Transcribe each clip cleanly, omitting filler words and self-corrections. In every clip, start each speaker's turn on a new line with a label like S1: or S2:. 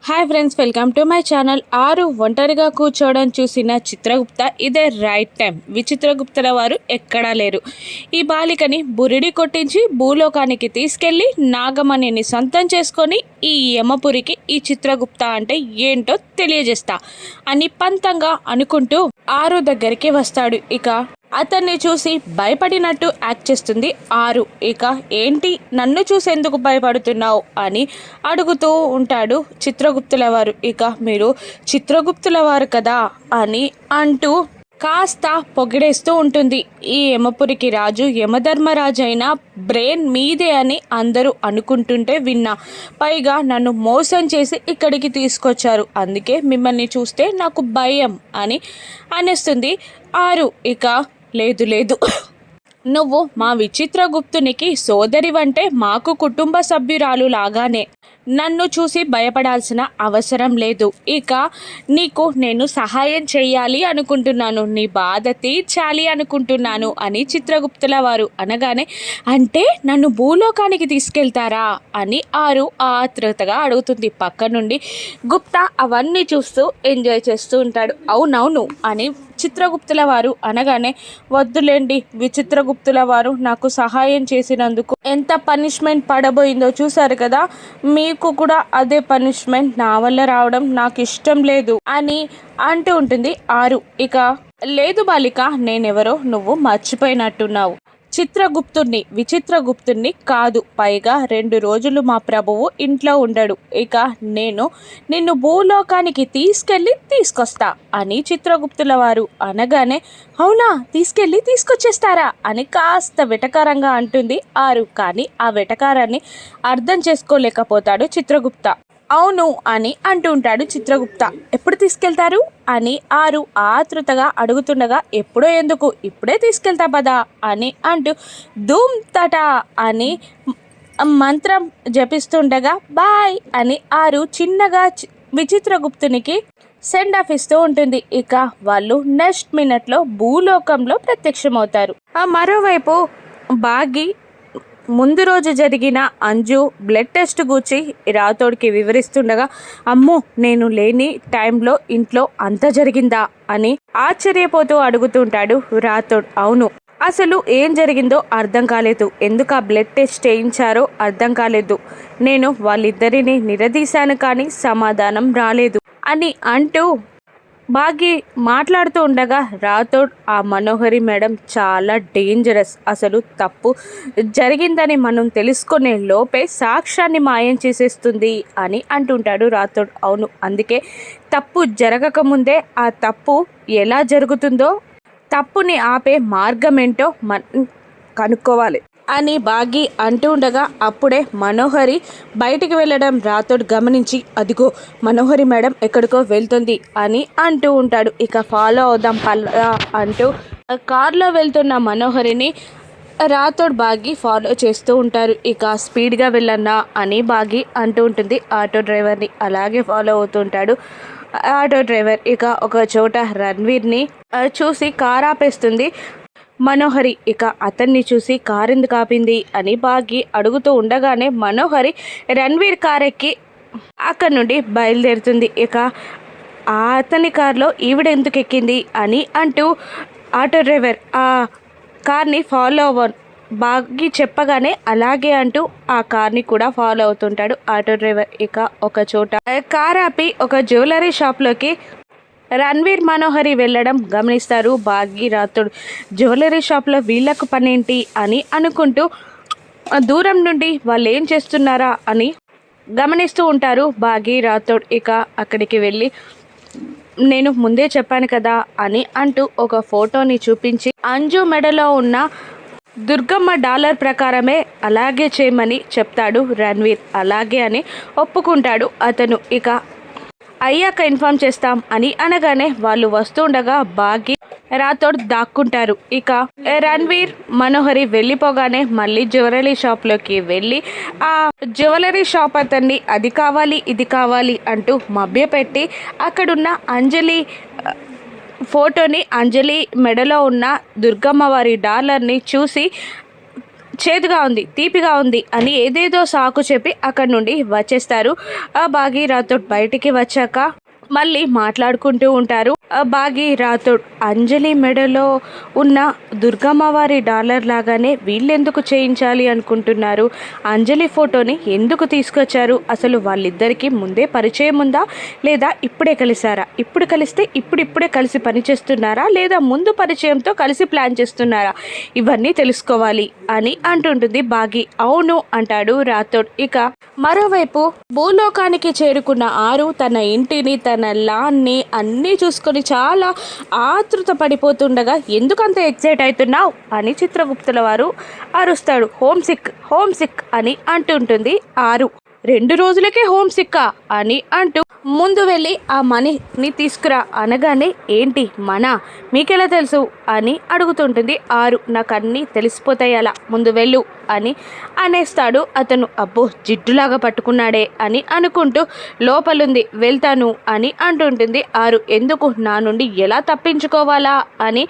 S1: Hi friends, welcome to my channel. ఆరు ఒంటరిగా కూర్చోవడం చూసిన చిత్రగుప్త ఇదే రైట్ టైం. విచిత్రగుప్తుల వారు ఎక్కడా లేరు. ఈ బాలికని బురిడి కొట్టించి భూలోకానికి తీసుకెళ్లి నాగమణిని సొంతం చేసుకొని ఈ యమపురికి ఈ చిత్రగుప్త అంటే ఏంటో తెలియజేస్తా అని పంతంగా అనుకుంటూ ఆరు దగ్గరికి వస్తాడు. ఇక అతన్ని చూసి భయపడినట్టు యాక్ట్ చేస్తుంది ఆరు. ఇక ఏంటి నన్ను చూసి ఎందుకు భయపడుతున్నావు అని అడుగుతూ ఉంటాడు చిత్రగుప్తుల వారు. ఇక మీరు చిత్రగుప్తుల వారు కదా అని అంటూ కాస్త పొగిడేస్తూ ఉంటుంది. ఈ యమపురికి రాజు యమధర్మరాజు అయిన బ్రెయిన్ మీదే అని అందరూ అనుకుంటుంటే విన్నా. పైగా నన్ను మోసం చేసి ఇక్కడికి తీసుకొచ్చారు, అందుకే మిమ్మల్ని చూస్తే నాకు భయం అని అనేస్తుంది ఆరు. ఇక లేదు లేదు, నువ్వు మా విచిత్రగుప్తునికి సోదరివంటే మాకు కుటుంబ సభ్యురాలు లాగానే, నన్ను చూసి భయపడాల్సిన అవసరం లేదు. ఇక నీకు నేను సహాయం చేయాలి అనుకుంటున్నాను, నీ బాధ తీర్చాలి అనుకుంటున్నాను అని చిత్రగుప్తుల వారు అనగానే, అంటే నన్ను భూలోకానికి తీసుకెళ్తారా అని ఆరు ఆతృతగా అడుగుతుంది. పక్క నుండి గుప్తా అవన్నీ చూస్తూ ఎంజాయ్ చేస్తూ ఉంటాడు. అవునవును అని చిత్రగుప్తుల వారు అనగానే, వద్దులేండి, విచిత్రగుప్తుల వారు నాకు సహాయం చేసినందుకు ఎంత పనిష్మెంట్ పడబోయిందో చూశారు కదా, మీకు కూడా అదే పనిష్మెంట్ నా వల్ల రావడం నాకు ఇష్టం లేదు అని అంటూ ఉంటుంది ఆరు. ఇక లేదు బాలిక, నేనెవరో నువ్వు మర్చిపోయినట్టున్నావు. విచిత్రగుప్తుణ్ణి కాదు. పైగా 2 రోజులు మా ప్రభువు ఇంట్లో ఉండడు. ఇక నేను నిన్ను భూలోకానికి తీసుకొస్తా అని చిత్రగుప్తుల వారు అనగానే, అవునా, తీసుకొచ్చేస్తారా అని కాస్త వెటకారంగా అంటుంది ఆరు. కానీ ఆ వెటకారాన్ని అర్థం చేసుకోలేకపోతాడు చిత్రగుప్త. అవును అని అంటుంటాడు చిత్రగుప్త. ఎప్పుడు తీసుకెళ్తారు అని ఆరు ఆతృతగా అడుగుతుండగా, ఎప్పుడో ఎందుకు, ఇప్పుడే తీసుకెళ్తా పదా అని అంటూ ధూమ్ తటా అని మంత్రం జపిస్తుండగా బాయ్ అని ఆరు చిన్నగా విచిత్రగుప్తునికి సెండ్ ఆఫ్ ఇస్తూ ఉంటుంది. ఇక వాళ్ళు నెక్స్ట్ మినిట్లో భూలోకంలో ప్రత్యక్షమవుతారు. మరోవైపు బాగి ముందు రోజు జరిగిన అంజు బ్లడ్ టెస్ట్ గూర్చి రాథోడ్కి వివరిస్తుండగా, అమ్మో, నేను లేని టైంలో ఇంట్లో అంత జరిగిందా అని ఆశ్చర్యపోతూ అడుగుతుంటాడు రాథోడ్. అవును, అసలు ఏం జరిగిందో అర్థం కాలేదు, ఎందుకు ఆ బ్లడ్ టెస్ట్ చేయించారో అర్థం కాలేదు, నేను వాళ్ళిద్దరిని నిలదీశాను కానీ సమాధానం రాలేదు అని అంటూ బాగి మాట్లాడుతూ ఉండగా, రాథోడ్, ఆ మనోహరి మేడం చాలా డేంజరస్, అసలు తప్పు జరిగిందని మనం తెలుసుకునే లోపే సాక్ష్యాన్ని మాయం చేసేస్తుంది అని అంటుంటాడు రాథోడ్. అవును, అందుకే తప్పు జరగకముందే ఆ తప్పు ఎలా జరుగుతుందో, తప్పుని ఆపే మార్గం ఏంటో మనం కనుక్కోవాలి అని బాగి అంటూ ఉండగా, అప్పుడే మనోహరి బయటికి వెళ్ళడం రాథోడ్ గమనించి, అదిగో మనోహరి మేడం ఎక్కడికో వెళ్తుంది అని అంటూ ఉంటాడు. ఇక ఫాలో అవుదాం పల్లా అంటూ కారులో వెళ్తున్న మనోహరిని రాథోడ్ బాగి ఫాలో చేస్తూ ఉంటారు. ఇక స్పీడ్గా వెళ్ళన్నా అని బాగి అంటూ ఉంటుంది ఆటో డ్రైవర్ని. అలాగే ఫాలో అవుతుంటాడు ఆటో డ్రైవర్. ఇక ఒక చోట రణ్వీర్ని చూసి కార్ ఆపేస్తుంది మనోహరి. ఇక అతన్ని చూసి కారెందుకు ఆపింది అని బాగి అడుగుతూ ఉండగానే, మనోహరి రణ్వీర్ కార్ ఎక్కి అక్కడి నుండి బయలుదేరుతుంది. ఇక అతని కారులో ఈవిడ ఎందుకు ఎక్కింది అని అంటూ ఆటో డ్రైవర్ ఆ కార్ని ఫాలో బాగి చెప్పగానే అలాగే అంటూ ఆ కార్ని కూడా ఫాలో అవుతుంటాడు ఆటో డ్రైవర్. ఇక ఒక చోట కార్ ఆపి ఒక జ్యువెలరీ షాప్లోకి రణ్వీర్ మనోహరి వెళ్ళడం గమనిస్తారు బాగి రాథోడ్. జ్యువెలరీ షాప్లో వీళ్ళకు పనేంటి అని అనుకుంటూ దూరం నుండి వాళ్ళు ఏం చేస్తున్నారా అని గమనిస్తూ ఉంటారు బాగి రాథోడ్. ఇక అక్కడికి వెళ్ళి, నేను ముందే చెప్పాను కదా అని అంటూ ఒక ఫోటోని చూపించి, అంజు మెడలో ఉన్న దుర్గమ్మ డాలర్ ప్రకారమే అలాగే చేయమని చెప్తాడు రణ్వీర్. అలాగే అని ఒప్పుకుంటాడు అతను. ఇక అయ్యాక ఇన్ఫార్మ్ చేస్తాం అని అనగానే వాళ్ళు వస్తుండగా బాగి రాథోడ్ దాక్కుంటారు. ఇక రణ్వీర్ మనోహరి వెళ్ళిపోగానే మళ్ళీ జ్యువెలరీ షాప్లోకి వెళ్ళి ఆ జ్యువెలరీ షాప్ అతన్ని అది కావాలి ఇది కావాలి అంటూ మభ్యపెట్టి అక్కడున్న అంజలి ఫోటోని, అంజలి మెడలో ఉన్న దుర్గమ్మ వారి డాలర్ని చూసి చేదుగా ఉంది, తీపిగా ఉంది అని ఏదేదో సాకు చెప్పి అక్కడి నుండి వచ్చేస్తారు. ఆ బాగి రాథోడ్ బయటికి వచ్చాక మళ్ళీ మాట్లాడుకుంటూ ఉంటారు. బాగి రాథోడ్ అంజలి మెడలో ఉన్న దుర్గమ్మవారి డాలర్ లాగానే వీళ్ళెందుకు చేయించాలి అనుకుంటున్నారు? అంజలి ఫోటోని ఎందుకు తీసుకొచ్చారు? అసలు వాళ్ళిద్దరికీ ముందే పరిచయం ఉందా, లేదా ఇప్పుడే కలిసారా? ఇప్పుడు కలిస్తే ఇప్పుడిప్పుడే కలిసి పనిచేస్తున్నారా, లేదా ముందు పరిచయంతో కలిసి ప్లాన్ చేస్తున్నారా? ఇవన్నీ తెలుసుకోవాలి అని అంటుంటుంది బాగి. అవును అంటాడు రాథోడ్. ఇక మరోవైపు భూలోకానికి చేరుకున్న ఆరు తన ఇంటిని, తన లాన్ని అన్నీ చూసుకొని చాలా ఆతృత పడిపోతుండగా ఎందుకంత ఎక్సైట్ అవుతున్నావు అని చిత్రగుప్తుల వారు అరుస్తాడు. హోమ్ సిక్ అని అంటుంటుంది ఆరు. 2 రోజులకే హోమ్ సిక్కా అని అంటూ ముందు వెళ్ళి ఆ మనీని తీసుకురా అనగానే ఏంటి మన మీకెలా తెలుసు అని అడుగుతుంటుంది ఆరు. నాకు అన్నీ తెలిసిపోతాయి, అలా ముందు వెళ్ళు అని అనేస్తాడు అతను. అబ్బో జిడ్డులాగా పట్టుకున్నాడే అని అనుకుంటూ లోపలుంది వెళ్తాను అని అంటుంటుంది ఆరు. ఎందుకు, నా నుండి ఎలా తప్పించుకోవాలా అని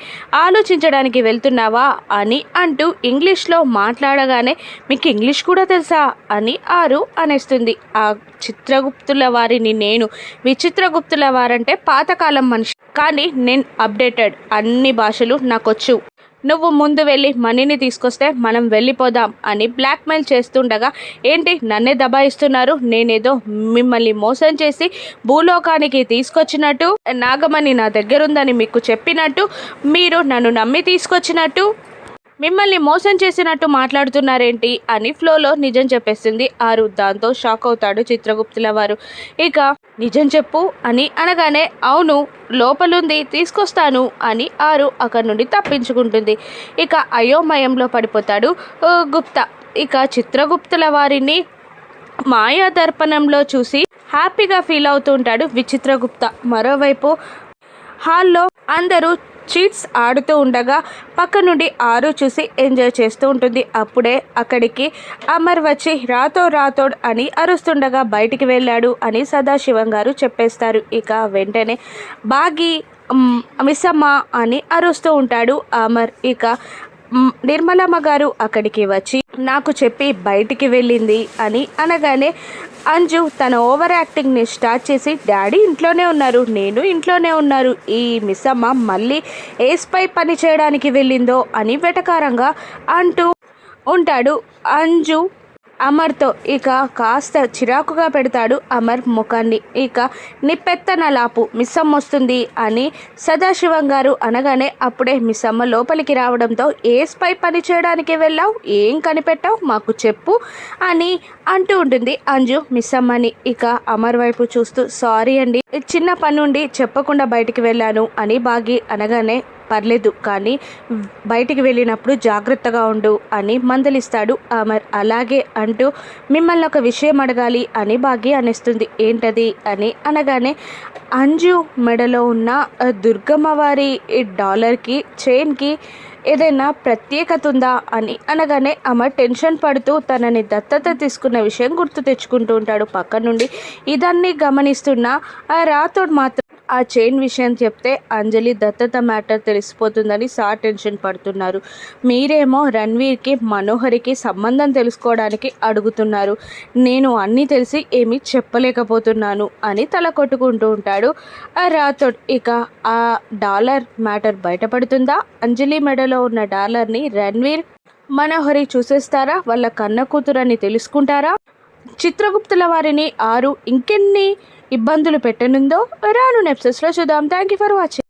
S1: ఆలోచించడానికి వెళ్తున్నావా అని అంటూ ఇంగ్లీష్లో మాట్లాడగానే మీకు ఇంగ్లీష్ కూడా తెలుసా అని ఆరు అనేస్తుంది. ఆ చిత్రగుప్తుల వారిని నేను, విచిత్రగుప్తుల వారంటే పాతకాలం మనిషి, కానీ నేను అప్డేటెడ్, అన్ని భాషలు నాకొచ్చు. నువ్వు ముందు వెళ్ళి మనీని తీసుకొస్తే మనం వెళ్ళిపోదాం అని బ్లాక్మెయిల్ చేస్తుండగా ఏంటి నన్నే దబాయిస్తున్నారు, నేనేదో మిమ్మల్ని మోసం చేసి భూలోకానికి తీసుకొచ్చినట్టు, నాగమణి నా దగ్గరుందని మీకు చెప్పినట్టు, మీరు నన్ను నమ్మి తీసుకొచ్చినట్టు, మిమ్మల్ని మోసం చేసినట్టు మాట్లాడుతున్నారేంటి అని ఫ్లోలో నిజం చెప్పేస్తుంది ఆరు. దాంతో షాక్ అవుతాడు చిత్రగుప్తుల వారు. ఇక నిజం చెప్పు అని అనగానే అవును లోపలుంది తీసుకొస్తాను అని ఆరు అక్కడి నుండి తప్పించుకుంటుంది. ఇక అయోమయంలో పడిపోతాడు గుప్తా. ఇక చిత్రగుప్తుల వారిని మాయా దర్పణంలో చూసి హ్యాపీగా ఫీల్ అవుతూ ఉంటాడు విచిత్రగుప్త. మరోవైపు హాల్లో అందరూ చీట్స్ ఆడుతూ ఉండగా పక్క నుండి ఆరు చూసి ఎంజాయ్ చేస్తూ ఉంటుంది. అప్పుడే అక్కడికి అమర్ వచ్చి రాథోడ్ అని అరుస్తుండగా బయటికి వెళ్ళాడు అని సదాశివం గారు చెప్పేస్తారు. ఇక వెంటనే బాగి మిస్సమ్మ అని అరుస్తూ ఉంటాడు అమర్. ఇక నిర్మలమ్మ గారు అక్కడికి వచ్చి నాకు చెప్పి బయటికి వెళ్ళింది అని అనగానే అంజు తన ఓవర్ యాక్టింగ్ని స్టార్ట్ చేసి డాడీ ఇంట్లోనే ఉన్నారు, నేను ఇంట్లోనే ఉన్నారు, ఈ మిస్సమ్మ మళ్ళీ ఏ స్పై పని చేయడానికి వెళ్ళిందో అని వెటకారంగా అంటూ ఉంటాడు అంజు అమర్తో. ఇక కాస్త చిరాకుగా పెడతాడు అమర్ ముఖాన్ని. ఇక నిప్పెత్తన లాపు మిస్సమ్మ వస్తుంది అని సదాశివం గారు అనగానే అప్పుడే మిస్సమ్మ లోపలికి రావడంతో ఏ స్పై పని చేయడానికి వెళ్ళావు, ఏం కనిపెట్టావు మాకు చెప్పు అని అంటూ ఉంటుంది అంజు మిస్సమ్మని. ఇక అమర్ వైపు చూస్తూ సారీ అండి, చిన్న పని నుండి చెప్పకుండా బయటికి వెళ్ళాను అని బాగి అనగానే పర్లేదు కానీ బయటికి వెళ్ళినప్పుడు జాగ్రత్తగా ఉండు అని మందలిస్తాడు అమర్. అలాగే అంటూ మిమ్మల్ని ఒక విషయం అడగాలి అని బాగి అనేస్తుంది. ఏంటది అని అనగానే అంజు మెడలో ఉన్న దుర్గమ్మవారి డాలర్కి చైన్కి ఏదైనా ప్రత్యేకత ఉందా అని అనగానే అమర్ టెన్షన్ పడుతూ తనని దత్తత తీసుకున్న విషయం గుర్తు తెచ్చుకుంటూ ఉంటాడు. పక్క నుండి ఇదన్నీ గమనిస్తున్న రాథోడ్ మాత్రం ఆ చైన్ విషయం చెప్తే అంజలి దత్తత మ్యాటర్ తెలిసిపోతుందని టెన్షన్ పడుతున్నారు. మీరేమో రణ్వీర్కి మనోహరికి సంబంధం తెలుసుకోవడానికి అడుగుతున్నారు, నేను అన్నీ తెలిసి ఏమీ చెప్పలేకపోతున్నాను అని తల కొట్టుకుంటూ ఉంటాడు రాథోడ్. ఇక ఆ డాలర్ మ్యాటర్ బయటపడుతుందా, అంజలి మెడలో ఉన్న డాలర్ని రణ్వీర్ మనోహరి చూసేస్తారా, వాళ్ళ కన్న కూతురని తెలుసుకుంటారా, చిత్రగుప్తుల వారిని ఆరు ఇంకెన్ని ఇబ్బందులు పెట్టనుందో రాను ఎపిసోడ్స్లో చూద్దాం. Thank you for watching.